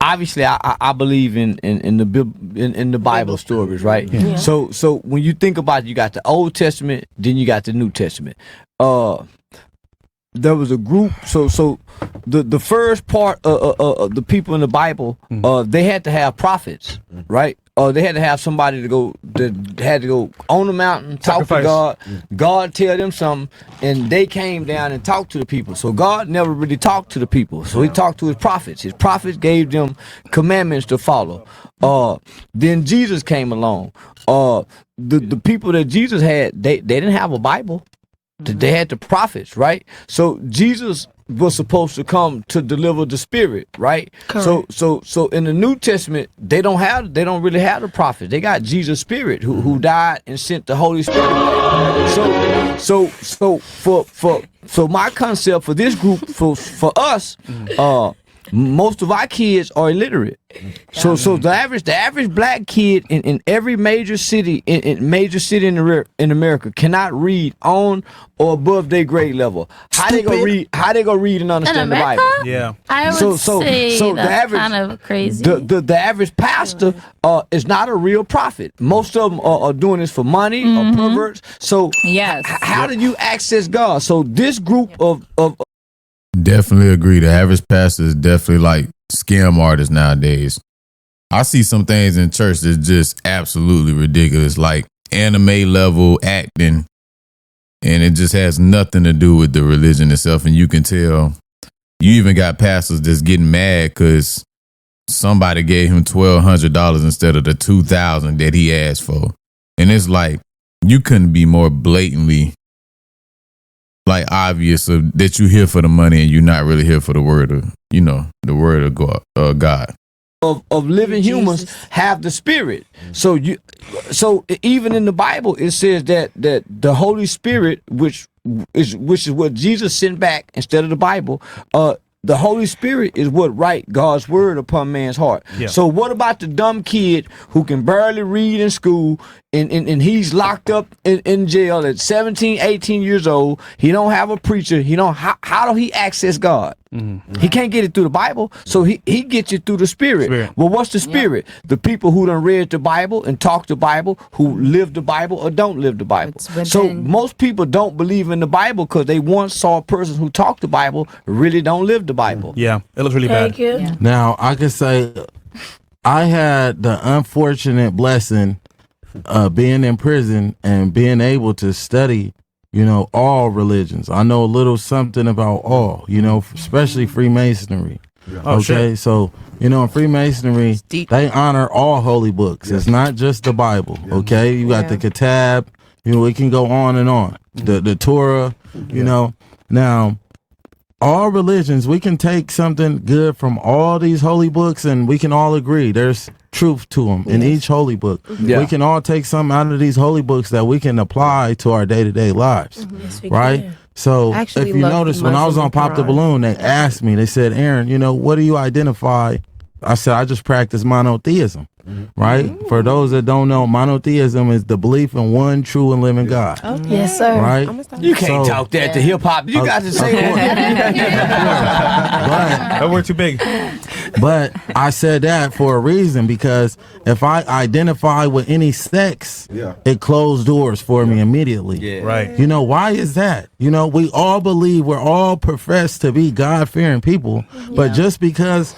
obviously I believe in the Bible stories, right? Yeah. So when you think about it, you got the Old Testament, then you got the New Testament. There was a group. So the first part of the people in the Bible, they had to have prophets, right? They had to have somebody that had to go on the mountain, talk to God. God tell them something, and they came down and talked to the people. So God never really talked to the people. So he talked to his prophets. His prophets gave them commandments to follow. Then Jesus came along. The people that Jesus had, they didn't have a Bible. They had the prophets, right? So Jesus was supposed to come to deliver the Spirit, right? Correct. So in the New Testament, they don't really have the prophets. They got Jesus' Spirit who died and sent the Holy Spirit. So my concept for this group, for us, most of our kids are illiterate. So the average black kid in every major city in America cannot read on or above their grade level. How they gonna read and understand the Bible? Yeah. I would say the that's average, kind of crazy. The average pastor is not a real prophet. Most of them are doing this for money or perverts. So how do you access God? So this group of Definitely agree. The average pastor is definitely like scam artists nowadays. I see some things in church that's just absolutely ridiculous, like anime level acting, and it just has nothing to do with the religion itself. And you can tell, you even got pastors that's getting mad because somebody gave him $1,200 instead of the $2,000 that he asked for. And it's like, you couldn't be more blatantly like obvious that you're here for the money and you're not really here for the word of, the word of God. Of living humans have the Spirit. So even in the Bible it says that the Holy Spirit, which is what Jesus sent back instead of the Bible, the Holy Spirit is what write God's word upon man's heart. Yeah. So what about the dumb kid who can barely read in school and he's locked up in jail at 17, 18 years old? He don't have a preacher. How do he access God? Mm-hmm. He can't get it through the Bible, so he gets it through the Spirit. Well, what's the Spirit? Yeah. The people who done read the Bible and talk the Bible, who live the Bible or don't live the Bible. So most people don't believe in the Bible because they once saw a person who talked the Bible really don't live the Bible. Yeah, it looks really bad. Yeah. Now, I can say I had the unfortunate blessing of being in prison and being able to study all religions. I know a little something about all, especially Freemasonry. Yeah. Oh, okay, shit. so, in Freemasonry, they honor all holy books. Yeah. It's not just the Bible, okay? You got the Kitab, it can go on and on. The Torah, Now, all religions, we can take something good from all these holy books and we can all agree there's truth to them in each holy book. Yeah. We can all take something out of these holy books that we can apply to our day-to-day lives, right? So if you notice, when I was on Pop the Balloon, they asked me, they said, Aaron, what do you identify? I said, I just practice monotheism. Right? For those that don't know, monotheism is the belief in one true and living God. Okay. Yes, sir. Right? You can't talk that to hip hop. You got to say it. That word too big. But I said that for a reason, because if I identify with any sex, it closed doors for me immediately. Yeah. Right. Why is that? We all believe, we're all professed to be God-fearing people, but just because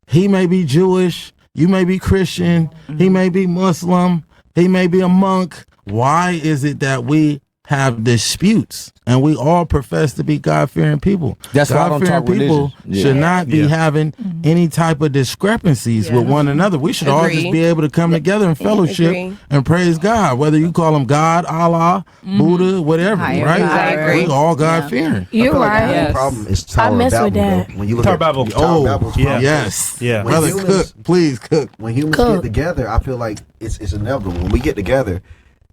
he may be Jewish, you may be Christian, he may be Muslim, he may be a monk. Why is it that we have disputes and we all profess to be God-fearing people? That's why I don't talk people should not be having any type of discrepancies with one another. We should all just be able to come together in fellowship and praise God, whether you call him God, Allah, Buddha, whatever, right? I agree. We all God-fearing. You're right. The problem is Tower of Babel, though. When you look Tower at Babel. Tower of Babel's problem. Yes. Yeah. Brother, please cook. When humans get together, I feel like it's inevitable. When we get together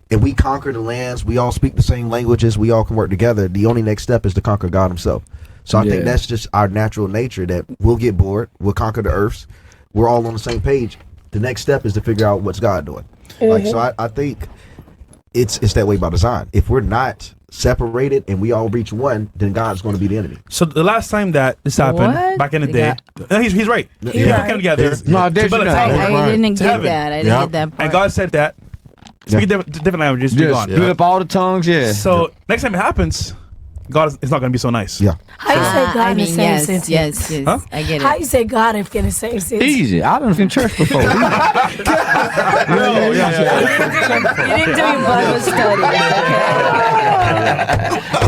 and we conquer the lands, we all speak the same languages, we all can work together. The only next step is to conquer God himself. So I think that's just our natural nature, that we'll get bored, we'll conquer the earths, we're all on the same page. The next step is to figure out what's God doing. So I think it's that way by design. If we're not separated and we all reach one, then God's going to be the enemy. So the last time that this happened, What? back in the day, he's right. People Yeah. came together. No, that's build a not. tower. I didn't To get heaven. that. I didn't get that part. And God said that. Speak different languages. Be Just gone. split up all the tongues. Yeah. So next time it happens, God is not going to be so nice. Yeah. How you say God I in the mean, same yes, sentence? yes. Huh? I get How it. you say God in the same sentence? Easy. I done been in church before. Yeah. You didn't do your Bible study.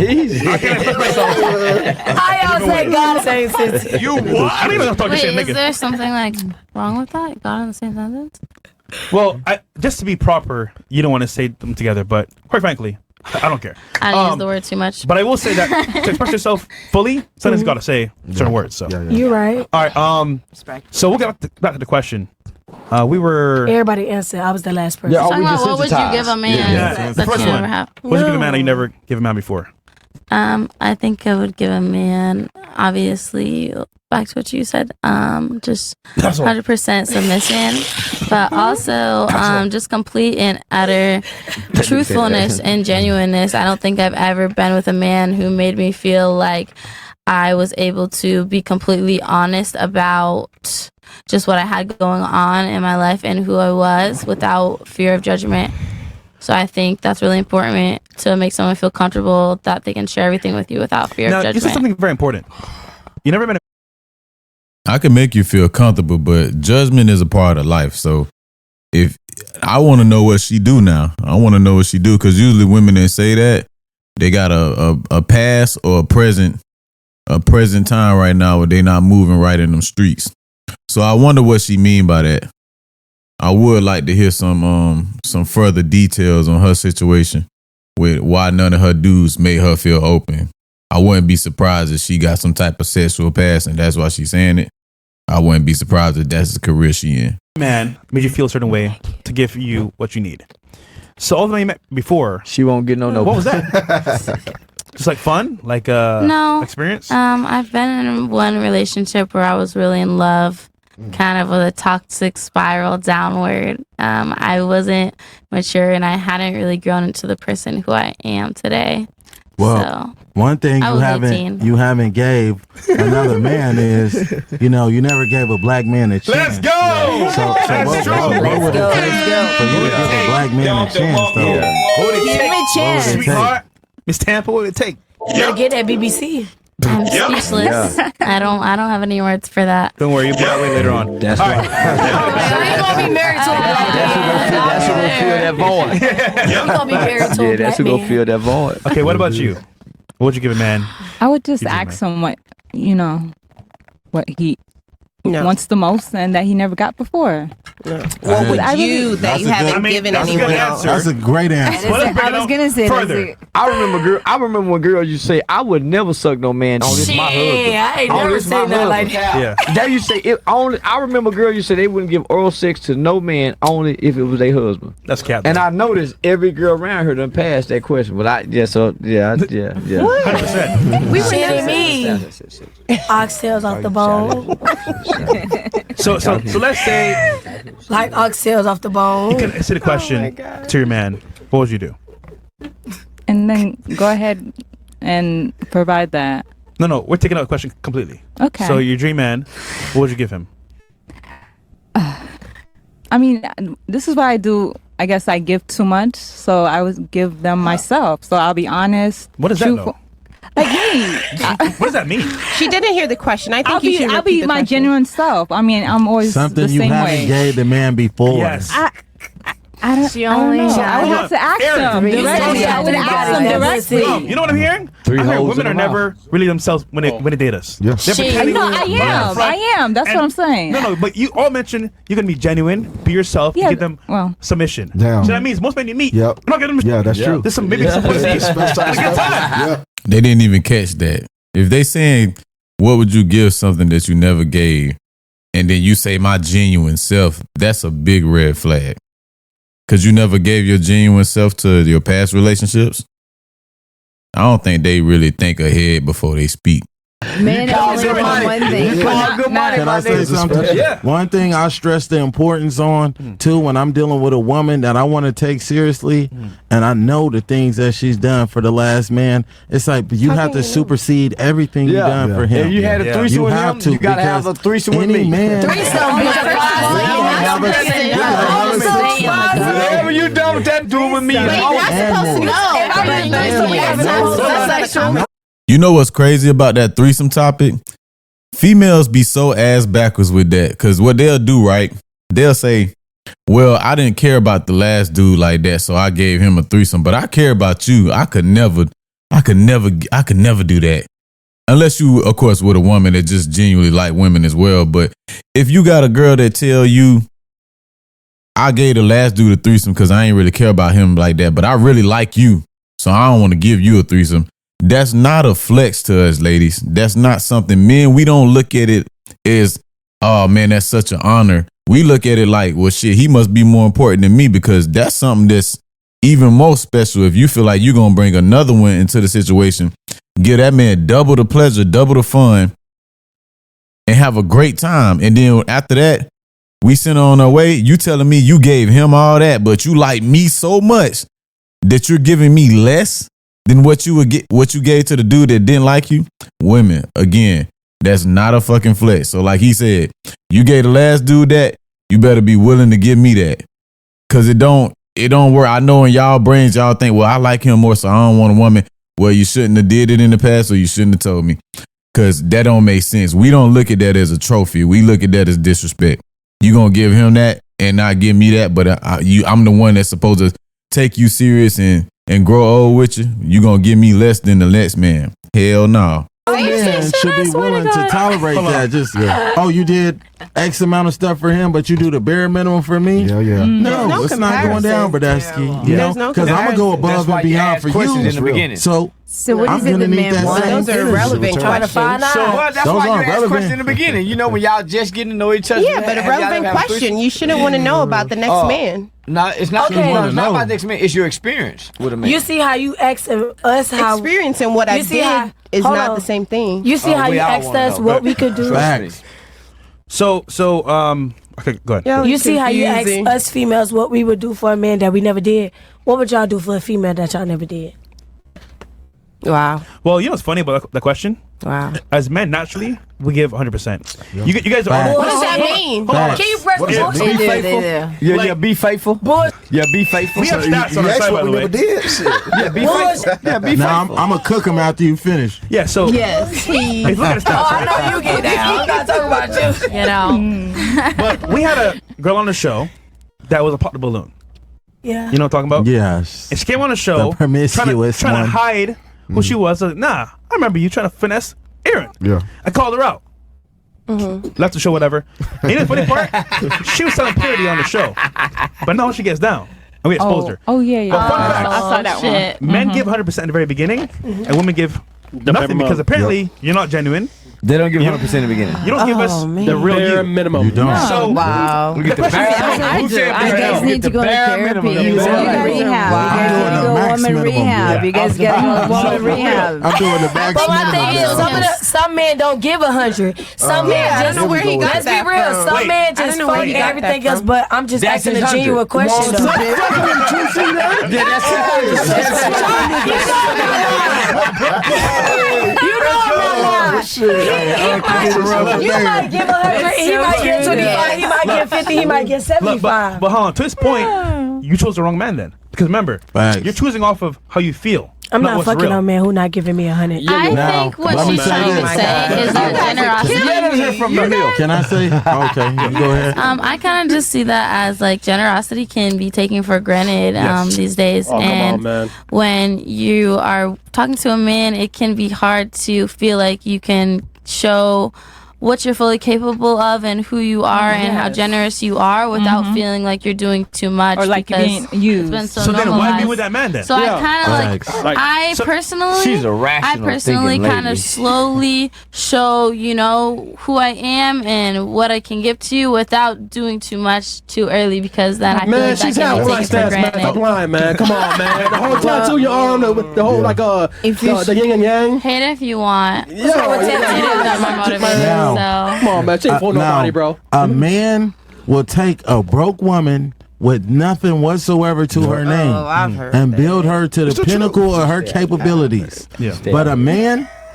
Easy. I can't express myself. How y'all say God in the same sentence? You what? I don't even know what I'm Wait, talking is shit, nigga. there something like wrong with that? God in the same sentence? Well, just to be proper, you don't want to say them together, but quite frankly, I don't care. I don't use the word too much. But I will say that to express yourself fully, sometimes you got to say certain words. So, You right. all right. So we'll get back to the question. We were. Everybody answered. I was the last person. Yeah, Talking we about what would you desensitized. give a man Yeah. that First you one. never have? What would you give a man that you never give a man before? I think I would give a man, obviously, back to what you said, just 100% submission, but also just complete and utter truthfulness and genuineness. I don't think I've ever been with a man who made me feel like I was able to be completely honest about just what I had going on in my life and who I was without fear of judgment. So I think that's really important to make someone feel comfortable that they can share everything with you without fear Now, of this is judgment. something very important. You never been. I can make you feel comfortable, but judgment is a part of life. So if I want to know what she do now, I want to know what she do, because usually women that say that, they got a past or a present time right now where they not moving right in them streets. So I wonder what she mean by that. I would like to hear some further details on her situation with why none of her dudes made her feel open. I wouldn't be surprised if she got some type of sexual past and that's why she's saying it. I wouldn't be surprised if that's the career she in. Man made you feel a certain way to give you what you need. So all the men you met before, She won't get no. what was that? Just like fun, like No. experience. I've been in one relationship where I was really in love, kind of with a toxic spiral downward. I wasn't mature and I hadn't really grown into the person who I am today. Well, So one thing I you was haven't 18. you haven't gave another man is, you never gave a black man a chance. Let's go. So what would it take for you to give a black man a chance, though? What would it Give take? him a chance. What would it Sweetheart, Miss Tampa, what would it take? You gotta get that BBC. I'm speechless. I don't have any words for that. Don't worry, you'll be that way later on. That's All right. I ain't gonna be married to a black man. That's who gonna fill that void. You gonna be married to Yeah, a that's black who gonna man. fill that void. Okay, what about you? What would you give a man? I would just You do, ask him what he No. wants the most and that he never got before. What would I really- you that That's you a good- haven't given that's a good anyone answer. else? That's a great answer. Well, let's break I it was down gonna say further. I remember when girls used to say, "I would never suck no man on this Shit, my husband." I ain't Oh, never this my seen that like husband. that. Yeah. That you say it only. I remember girls you say they wouldn't give oral sex to no man only if it was their husband. That's cat. And I noticed every girl around her done passed that question. But I 100%. We shit in me. Oxtails off the bone. So let's say Like oxtails off the bone. you can answer the question to your man. What would you do? And then go ahead and provide that. No, we're taking out the question completely. Okay. So your dream man, what would you give him? I mean, this is what I do. I guess I give too much, so I would give them myself. So I'll be honest. What does that truthful. know? Like me. What does that mean? She didn't hear the question. I think you should I'll repeat be the my question. genuine self. I mean, I'm always Something the you same haven't way. gave the man before. Yes. I don't know. I would Hold have to on. ask Aaron, them you directly. told I would me ask them about directly. it. You know what I'm hearing? Three I'm hearing holes women in are the mouth. never really themselves when they date us. Yeah. They're Shit. pretending No, I to be am. front. I am. That's And- what I'm saying. No, but you all mentioned you're gonna be genuine, be yourself, Yeah, give them well. submission. Damn. So that means most men you meet, Yep. you're not giving them. Yeah, that's true. There's some maybe some pussy. Yeah. They didn't even catch that. If they saying, what would you give something that you never gave? And then you say my genuine self, that's a big red flag. Because you never gave your genuine self to your past relationships. I don't think they really think ahead before they speak. Men call only good want money. one thing. You call good money, Can my I say nigga. something? Yeah. One thing I stress the importance on too when I'm dealing with a woman that I want to take seriously, and I know the things that she's done for the last man. It's like you have to supersede everything you've done for him. If you had a threesome You with have him, to, you gotta have a because threesome with any me. man. Whatever you done with that, do it with me. You know what's crazy about that threesome topic? Females be so ass backwards with that. Because what they'll do, right? They'll say, well, I didn't care about the last dude like that, so I gave him a threesome. But I care about you. I could never do that. Unless you, of course, with a woman that just genuinely like women as well. But if you got a girl that tell you, I gave the last dude a threesome because I ain't really care about him like that, but I really like you, so I don't want to give you a threesome. That's not a flex to us, ladies. That's not something, men, we don't look at it as, oh man, that's such an honor. We look at it like, well, shit, he must be more important than me, because that's something that's even more special. If you feel like you're going to bring another one into the situation, give that man double the pleasure, double the fun, and have a great time. And then after that, we send her on our way. You telling me you gave him all that, but you like me so much that you're giving me less than what you gave to the dude that didn't like you? Women, again, that's not a fucking flex. So like he said, you gave the last dude that, you better be willing to give me that. Cause it don't work. I know in y'all brains, y'all think, well, I like him more, so I don't want a woman. Well, you shouldn't have did it in the past, or you shouldn't have told me. Cause that don't make sense. We don't look at that as a trophy. We look at that as disrespect. You gonna give him that and not give me that, but I'm the one that's supposed to take you serious and grow old with you. You gonna give me less than the next man? Hell no. Man should be willing to tolerate that. Just you did X amount of stuff for him, but you do the bare minimum for me. Yeah. No, it's not going down, Bradesky. You know, because I'm gonna go above and beyond for you. In the beginning. So what I'm is it gonna the need man that wants? same Those are energy. irrelevant Trying to find questions. out. That's Those why you aren't ask relevant. questions in the beginning. You know, when y'all just getting to know each other. Yeah, but a relevant question. You shouldn't want to know about the next man. No, it's not. Okay. No, it's not about next man. It's your experience with a man. You see how you ask us how Experiencing what I You see did how- is hold not on. the same thing. you see how we you all asked wanna us know, what but- we could do. Facts. So, okay, go ahead. Yo, You it's see how you confusing. ask us females what we would do for a man that we never did. What would y'all do for a female that y'all never did? Wow. Well, you know what's funny about the question? Wow. As men, naturally, we give 100%. You guys are Facts. What does that mean? Facts. Can you press What is it? bullshit? Be They do, faithful. they do. Yeah, be faithful. Bull- Yeah, be faithful. We have stats on You our asked side, by what the we way. never did. Shit. Yeah, be faithful. Yeah, be Now faithful. I'm gonna cook him after you finish. Yeah, so Yes. hey, look at the stats, right? I know you get down. I'm not talking about you. You know, But we had a girl on the show that was a pop the balloon. Yeah. You know what I'm talking about? Yes. And she came on the show The promiscuous trying to one. hide who she was. Like, nah, I remember you trying to finesse Aaron. Yeah. I called her out. Left the show, whatever. And you know the funny part? She was selling purity on the show. But now she gets down. And we exposed her. Oh yeah. But fun fact, I saw that one. shit. men give 100% at the very beginning, and women give nothing because apparently you're not genuine. They don't give 100% in the beginning. You don't give us man. the real Bare you. minimum. You don't. So Wow. We get the the question bare is, I who do. said I bare guys minimum? need to go to bare therapy. minimum. You The gotta bare go to rehab. Wow. You I'm gotta doing go the max woman minimum. rehab. You guys gotta go woman rehab. I'm doing the max But my thing is, minimum. some men don't give 100. Some men I just don't know where he got let's that be real. from. Some Wait. men I just don't know where he fake got everything that else. from. But I'm just That's asking a 600. genuine question. though. Yeah, that's You know I'm not lying. You might give 100. He might get 25. He might get 50. He might get Look, 75. but hold on. To this point, you chose the wrong man then. Because remember, Facts. you're choosing off of how you feel. I'm not what's fucking real. a man who not giving me 100. I Now, think what let me she's say trying to this. say is that generosity. Let us hear from the mill. Can I say? Okay, you go ahead. I kind of just see that as like generosity can be taken for granted Yes. these days. Oh, come and on, man. when you are talking to a man, it can be hard to feel like you can show what you're fully capable of and who you are and how generous you are without feeling like you're doing too much Or like you're because being used. it's been so So then why be normalized. with that man then? So I kind of I So- personally, She's a rational thinking kind lady. of slowly show, who I am and what I can give to you without doing too much too early because then I feel Man, like she's that had can one be night taken for stands, man. granted. Stop lying, man. Come on, man. The whole time too, your arm, the whole the yin and yang. Hate if you want. Yeah, That's my motivation. Now, Come on, man. She ain't for nobody, bro. A man will take a broke woman with nothing whatsoever to her name I've heard and build her to the It's the pinnacle truth. of her capabilities. Yeah. But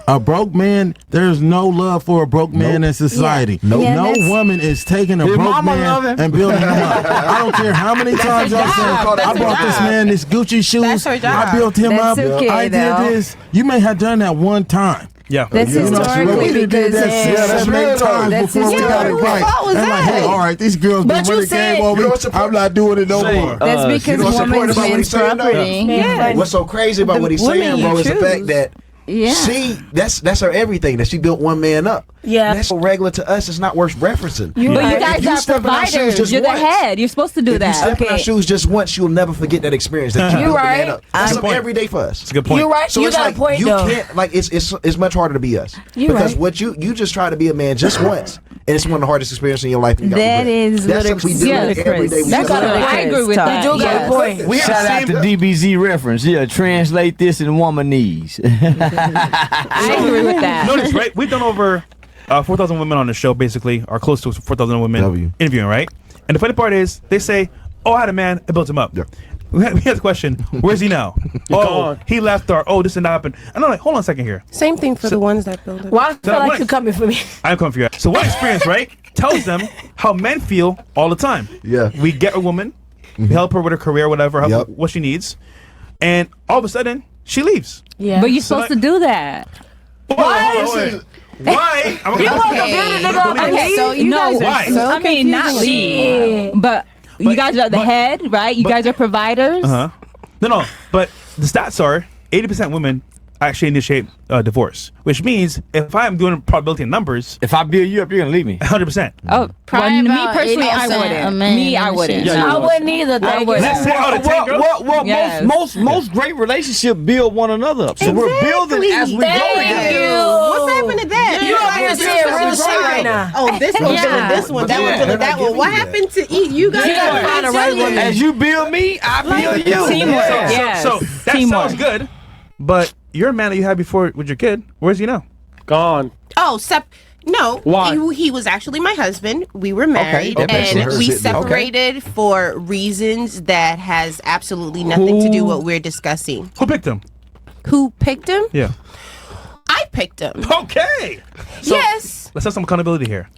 a broke man, there's no love for a broke man in society. Nope. Yeah, No that's- woman is taking a His broke mama love man him. and building him up. I don't care how many times y'all say, I brought this man this Gucci shoes. That's her job. I built him That's up. okay, I did though. this. You may have done that one time. Yeah. That's You know, historically we did that because six, that's 7, 8 real, times that's before we got it historical. right. What was And like, that? hey, all right, these girls But been you really said- game on You know me. what's the I'm not doing it no more. That's because you know what's woman's important about what men's he's saying, though? property. Yeah. What's so crazy about what he's women saying, you bro, is the choose. fact that Yeah. that's her everything. That she built one man up. Yeah. That's so regular to us. It's not worth referencing. But you If guys you are step in our shoes providers. just You're the once, head. You're supposed to do If you that. step in our shoes just once, you'll never forget that experience. That you You're built the man right. up. That's Good something point. every day for us. It's a good point. You're right. So you it's got like a point you though. can't like it's much harder to be us You're because right. what you just try to be a man just once, and it's one of the hardest experiences in your life. And you got That regret. is That's what something we deal with every day. We That's step what out. I agree with that. You do got a point. We have Shout the out to same. DBZ reference. Yeah, translate this in womanese. I agree with that. Notice, right? We've done over 4,000 women on the show, basically, or close to 4,000 women W. interviewing, right? And the funny part is, they say, "Oh, I had a man, I built him up." Yeah. We have the question, where's he now? Oh, gone. he left, or oh, this didn't happen. And I'm like, hold on a second here. Same thing for the ones that build it. Well, I feel what? like you're coming for me. I'm coming for you. So one experience, right, tells them how men feel all the time. Yeah. We get a woman, we help her with her career, whatever, help Yep. what she needs, and all of a sudden, she leaves. Yeah. But you're So supposed to do that. Why? Why? I'm You gonna- want to build a nigga up and Okay, leave? so you No, guys are why? so I mean, not leave, but you guys are the head, right? You guys are providers. Uh-huh. No, but the stats are 80% women actually initiate divorce, which means if I'm doing probability and numbers, If I build you up, you're gonna leave me. 100%. Oh, Probably well, me about personally, I 80% wouldn't. of men Me, I wouldn't. initiate. Yeah, I wouldn't either. Thank you. Let's say out of 10 girls. Well, most great relationships build one another up. So we're building as we go Thank together. you. What's happened to that? You over here saying real shit right now. Oh, this one Yeah. feeling this one, that one feeling that one. What happened to eat? You guys You gotta find a right woman. As you build me, I build you. Teamwork. So, Yes. so that Teamwork. sounds good, but your man that you had before with your kid, where's he now? Gone. Oh, no. Why? He was actually my husband. We were married, that makes and sense. we Okay. separated for reasons that has absolutely nothing to do with what we're discussing. Who picked him? Who picked him? Yeah. I picked him. Okay. So Yes, let's have some accountability here.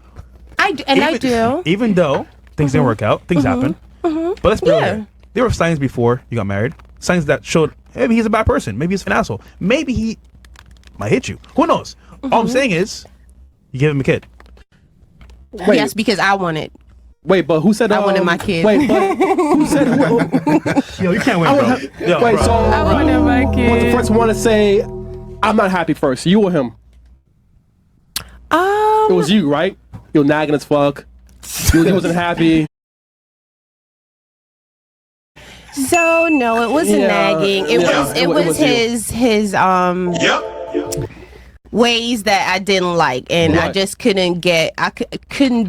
I do. Even though things didn't work out, things happen. But let's be real Yeah. here. There were signs before you got married, signs that showed maybe he's a bad person, maybe he's an asshole, maybe he might hit you. Who knows? All I'm saying is, you give him a kid. Wait, Yes, because I wanted. wait, but who said I wanted my kid. Wait, but who said who? Yo, you can't win, bro. Yo, Wait, bro. so I wanted my what's kid. the first one to say? I'm not happy first. You or him? It was you, right? You were nagging as fuck. He wasn't happy. So no, it wasn't Yeah. nagging. It Yeah. was It was you. his ways that I didn't like, and I Right. just couldn't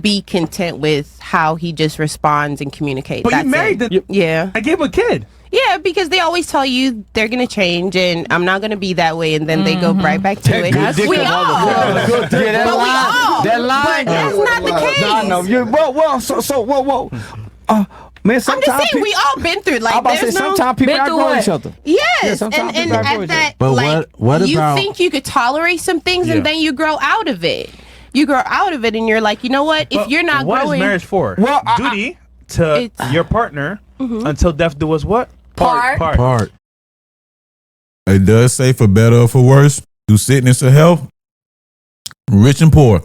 be content with how he just responds and communicates. But you That's married it. the. Yeah. I gave him a kid. Yeah, because they always tell you they're gonna change, and I'm not gonna be that way, and then they go right back to it. We all. Yeah, that But we line. all. That line. But that's not the case. No, I know. Whoa. Man, I'm sometimes just saying we all been through. Like, I'm about to say there's no. sometimes people Been through outgrow what? each other. Yes, sometimes and people outgrow at each that, But like, what you about- think you could tolerate some things, Yeah. and then you grow out of it. You grow out of it, and you're like, you know what? If But you're not what growing, is marriage for? Well, Duty to It's- your partner until death do us what? Part. Part. It does say for better or for worse, through sickness or health, rich and poor.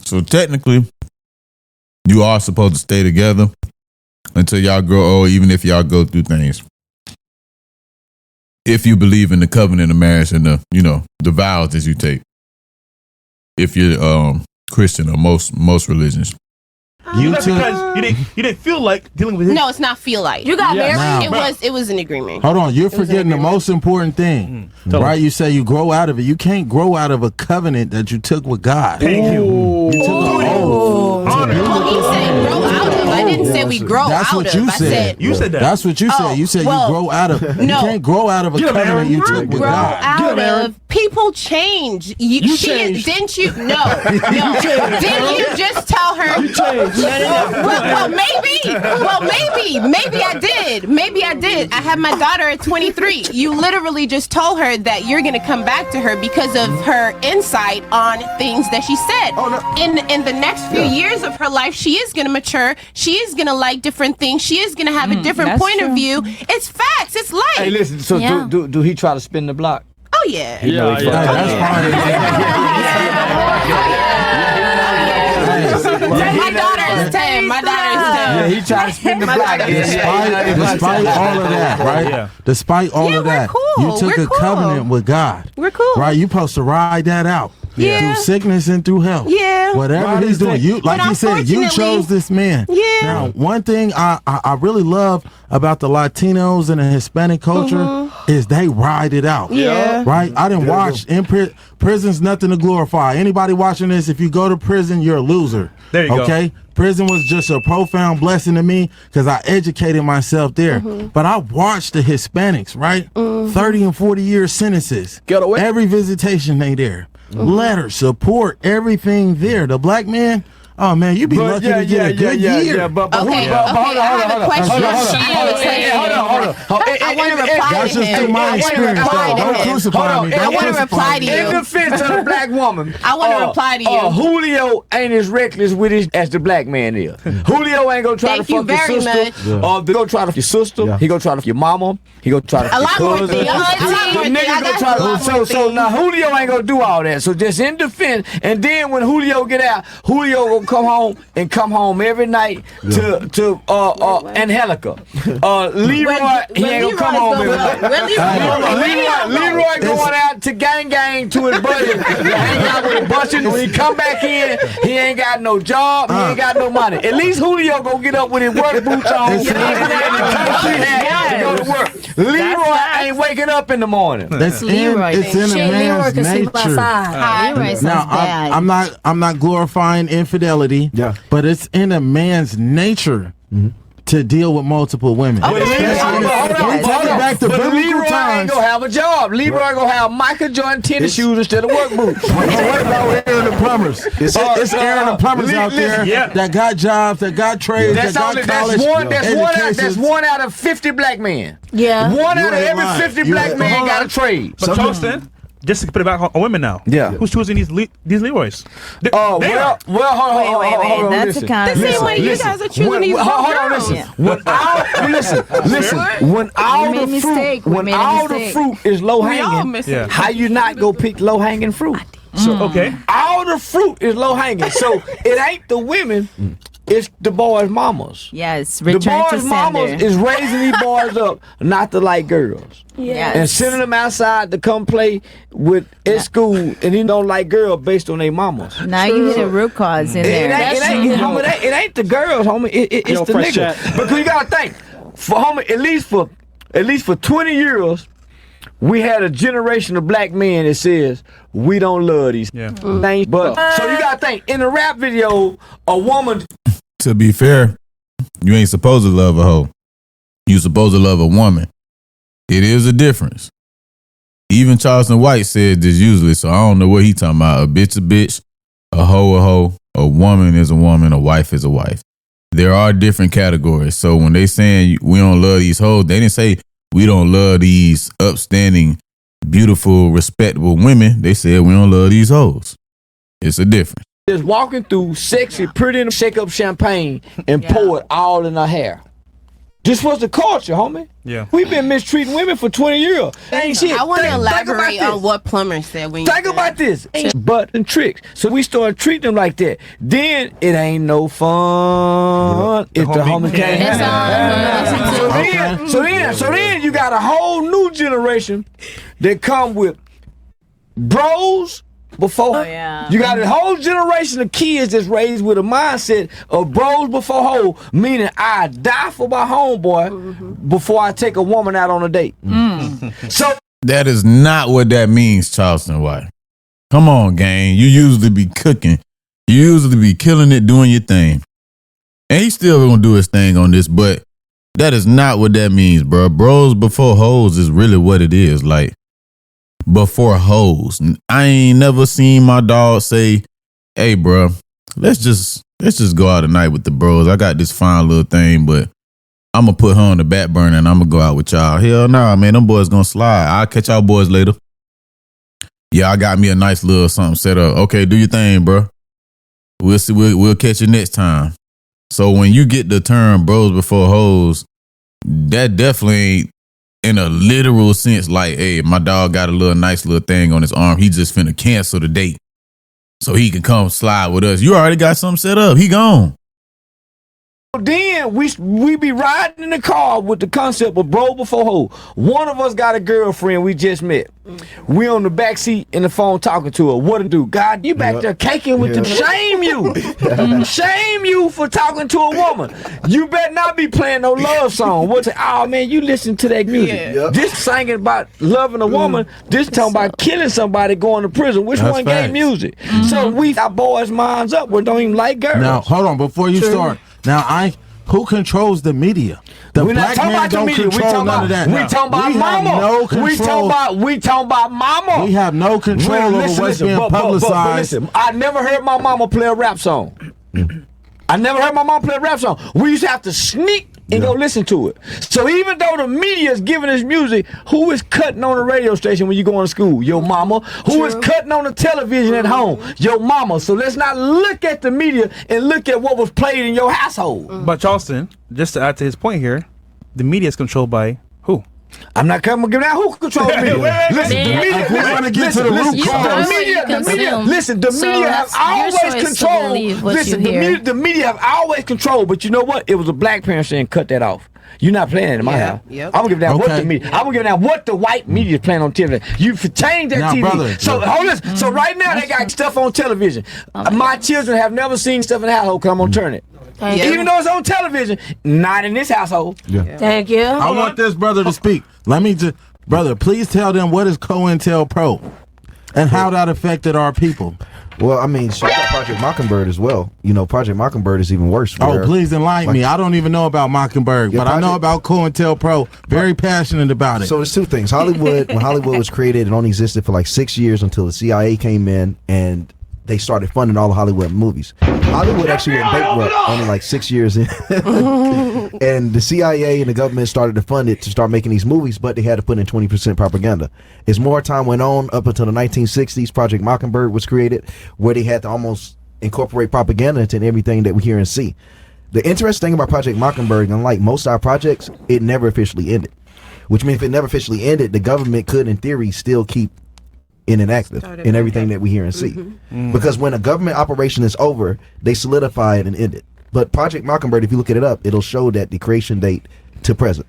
So technically, you are supposed to stay together until y'all grow old, even if y'all go through things. If you believe in the covenant of marriage and the vows that you take. If you're Christian or most religions. You because you didn't feel like dealing with it. No, it's not feel like. You got married? Now, It was an agreement. Hold on, you're forgetting the most important thing, right? You say you grow out of it. You can't grow out of a covenant that you took with God. Thank you. You took an oath. Well, he said grow out of. I didn't say we grow That's out what of. you I said. You said that. That's what you said. You said you grow out of. You can't grow out of a covenant you took with grow God. out of. People change. You changed. Didn't you? No. Didn't you just tell her? You changed. No. Well, maybe I did. Maybe I did. I had my daughter at 23. You literally just told her that you're gonna come back to her because of her insight on things that she said. In the next few years of her life, she is gonna mature. She is gonna like different things. She is gonna have a different point of view. It's facts. It's life. Hey, listen. So do he try to spin the block? Oh yeah. My daughter is 10. Yeah, he tried to spin the block. Despite all of that, right? Yeah. Despite all of that, cool. you took We're a cool. covenant with God. We're cool. Right? You supposed to ride that out. Yeah. Through sickness and through health. Yeah. Whatever he's doing. You like But you said, you chose this man. Yeah. Now, one thing I really love about the Latinos and the Hispanic culture is they ride it out. Yeah. Right? I didn't watch prison's nothing to glorify. Anybody watching this, if you go to prison, you're a loser. There you go. Okay? Prison was just a profound blessing to me because I educated myself there. But I watched the Hispanics, right? 30 and 40 year sentences. Get away. Every visitation they there. Letters, support, everything there. The black man, oh man, you be lucky to get a good year. But Okay, I have a question. I want to reply That's to just through him. my experience, though. Don't crucify me. I Don't want to crucify reply to me. In you. defense of the black woman, I want to reply to you. Julio ain't as reckless with it as the black man is. Julio ain't gonna try Thank to you fuck your very sister. They gonna try to fuck your sister. He gonna try to fuck your mama. He gonna try to fuck A lot your more cousin. things. A lot more The nigga things. I gonna got try a lot to. more So now Julio ain't gonna do all that. So just in defense, and then when Julio get out, Julio gonna come home every night to Angelica. Leroy, he ain't gonna come home every night. Leroy going out to gang to his buddy, hang out with a bunch of. When he come back in, he ain't got no job, he ain't got no money. At least Julio gonna get up with his work boots on and country hat to go to work. Leroy ain't waking up in the morning. It's in a man's nature. Now, I'm not glorifying infidelity, but it's in a man's nature to deal with multiple women. Hold on. Back to But biblical Leroy ain't times. gonna have a job. Leroy gonna have Michael Jordan tennis shoes instead of work boots. What about Aaron the plumbers? It's Aaron the plumbers out there that got jobs, that got trades, that got college That's one out of 50 black men. Yeah. One out of every 50 black men got a trade. But Charleston, just to put it back on women now. Yeah. Who's choosing these Leroys? Hold on. Wait. That's Listen. a kind The same way you Listen. guys are choosing these Hold on, girls. listen. When all the fruit is low hanging, how you not go pick low hanging fruit? So okay. All the fruit is low hanging. So it ain't the women, it's the boys' mamas. Yes, The return to boys' mamas sender. is raising these boys up not to like girls. Yes. And sending them outside to come play with at school, and he don't like girls based on their mamas. Now you hit a root cause in there. It ain't the girls, homie. It's the nigga. Because you gotta think, for homie, at least for 20 years, we had a generation of black men that says we don't love these things. But so you gotta think, in a rap video, a woman. To be fair, you ain't supposed to love a hoe. You supposed to love a woman. It is a difference. Even Charleston White said this usually, so I don't know what he talking about. A bitch, a hoe, a woman is a woman, a wife is a wife. There are different categories. So when they saying we don't love these hoes, they didn't say we don't love these upstanding, beautiful, respectable women. They said we don't love these hoes. It's a difference. Just walking through sexy, pretty, and shake up champagne and pour it all in her hair. This was the culture, homie. Yeah. We've been mistreating women for 20 years. Ain't shit. I want to Think elaborate about on this. what Plumber said when Think about this. Butt and tricks. So we started treating them like that. Then it ain't no fun if the homie can't have it. So then you got a whole new generation that come with bros before. Oh, yeah. You got a whole generation of kids that's raised with a mindset of bros before hoes, meaning I die for my homeboy before I take a woman out on a date. So that is not what that means, Charleston White. Come on, gang. You usually be cooking. You usually be killing it, doing your thing. And he's still gonna do his thing on this, but that is not what that means, bro. Bros before hoes is really what it is. Like, before hoes. I ain't never seen my dog say, hey, bro, let's just go out tonight with the bros. I got this fine little thing, but I'm gonna put her on the back burner and I'm gonna go out with y'all. Hell nah, man, them boys gonna slide. I'll catch y'all boys later. Yeah, I got me a nice little something set up. Okay, do your thing, bro. We'll see. We'll catch you next time. So when you get the term bros before hoes, that definitely ain't in a literal sense like, hey, my dog got a nice little thing on his arm. He just finna cancel the date so he can come slide with us. You already got something set up. He gone. then we be riding in the car with the concept of bro before hoe. One of us got a girlfriend we just met. We on the back seat in the phone talking to her. What to do? God, you back there caking with them. Shame you. Shame you for talking to a woman. You better not be playing no love song. What? Oh man, you listen to that music. This singing about loving a woman. This talking about killing somebody, going to prison. Which one gave music? So we our boys' minds up. We don't even like girls. Now hold on before you start. Now who controls the media? The We're black man don't control none of that. We talking about mama. No control. We talking about mama. We have no control over what's being publicized. But listen, I never heard my mama play a rap song. I never heard my mom play a rap song. We used to have to sneak and go listen to it. So even though the media is giving us music, who is cutting on the radio station when you going to school? Your mama. Who is cutting on the television at home? Your mama. So let's not look at the media and look at what was played in your household. But Charleston, just to add to his point here, the media is controlled by who? I'm not coming to give out who controls the media. Listen, the media. We're going to get to the root cause. Listen, the media have always controlled. Listen, the media have always controlled. But you know what? It was a black parent saying, "Cut that off. You're not playing it in my house." I'm gonna give down what the media. I'm gonna give down what the white media is playing on television. You change that TV. Brother, so hold on. So right now they got stuff on television. My children have never seen stuff in the household because I'm gonna turn it. Even though it's on television, not in this household. Thank you. I want this brother to speak. Let me just, brother, please tell them what is COINTELPRO and how that affected our people. Well, I mean, shout out Project Mockingbird as well. You know, Project Mockingbird is even worse. Oh, please enlighten me. I don't even know about Mockingbird, but I know about COINTELPRO. Very passionate about it. So there's two things. Hollywood, when Hollywood was created, it only existed for like 6 years until the CIA came in and they started funding all the Hollywood movies. Hollywood actually went bankrupt only like 6 years in. And the CIA and the government started to fund it to start making these movies, but they had to put in 20% propaganda. As more time went on, up until the 1960s, Project Mockingbird was created, where they had to almost incorporate propaganda into everything that we hear and see. The interesting thing about Project Mockingbird, unlike most of our projects, it never officially ended. Which means if it never officially ended, the government could, in theory, still keep inactive in everything that we hear and see. Because when a government operation is over, they solidify it and end it. But Project Mockingbird, if you look it up, it'll show that the creation date to present.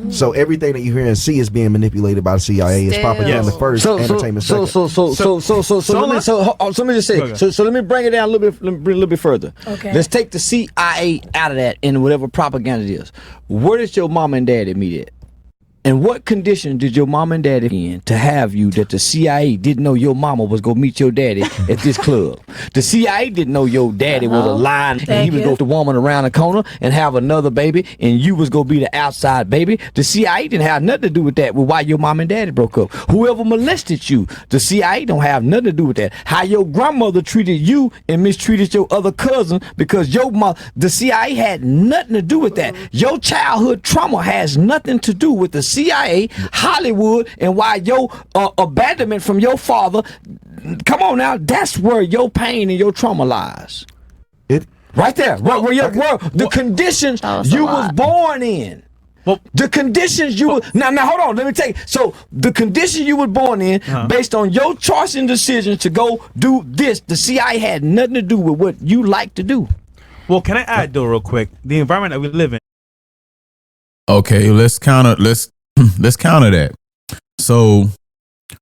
So everything that you hear and see is being manipulated by the CIA. It's propaganda first, entertainment second. So let me just say. So let me bring it down a little bit further. Okay. Let's take the CIA out of that and whatever propaganda it is. Where did your mom and daddy meet at? And what condition did your mom and daddy in to have you that the CIA didn't know your mama was going to meet your daddy at this club? The CIA didn't know your daddy was a lion and he was going to the woman around the corner and have another baby and you was going to be the outside baby. The CIA didn't have nothing to do with that, with why your mom and daddy broke up. Whoever molested you, the CIA don't have nothing to do with that. How your grandmother treated you and mistreated your other cousin because the CIA had nothing to do with that. Your childhood trauma has nothing to do with the CIA, Hollywood, and why your abandonment from your father. Come on now, that's where your pain and your trauma lies. Right there, where the conditions you was born in. Well, the conditions you were now hold on, let me tell you. So the conditions you were born in, based on your choice and decision to go do this, the CIA had nothing to do with what you like to do. Well, can I add though, real quick, the environment that we live in. Okay, let's counter that. So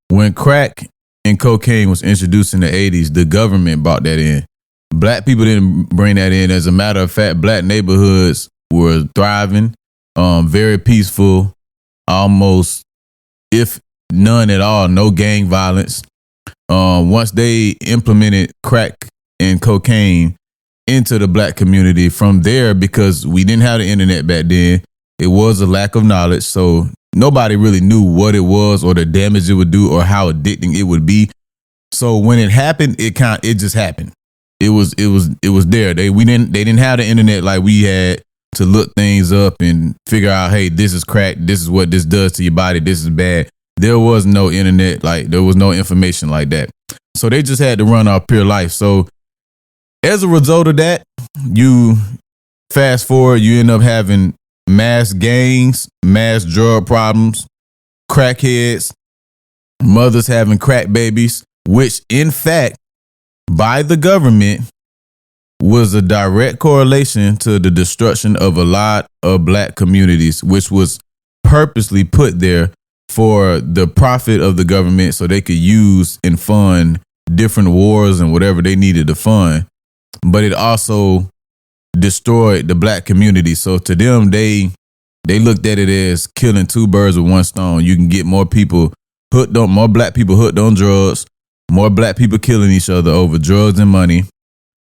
when crack and cocaine was introduced in the 80s, the government brought that in. Black people didn't bring that in. As a matter of fact, black neighborhoods were thriving, very peaceful, almost, if none at all, no gang violence. Once they implemented crack and cocaine into the black community, from there, because we didn't have the internet back then, it was a lack of knowledge. So nobody really knew what it was or the damage it would do or how addicting it would be. So when it happened, it just happened. It was there. They didn't have the internet like we had to look things up and figure out, hey, this is crack, this is what this does to your body, this is bad. There was no internet, like there was no information like that. So they just had to run off pure life. So as a result of that, you fast forward, you end up having mass gangs, mass drug problems, crackheads, mothers having crack babies, which in fact, by the government, was a direct correlation to the destruction of a lot of black communities, which was purposely put there for the profit of the government so they could use and fund different wars and whatever they needed to fund. But it also destroyed the black community. So to them, they looked at it as killing two birds with one stone. You can get more people hooked on, more black people hooked on drugs, more black people killing each other over drugs and money,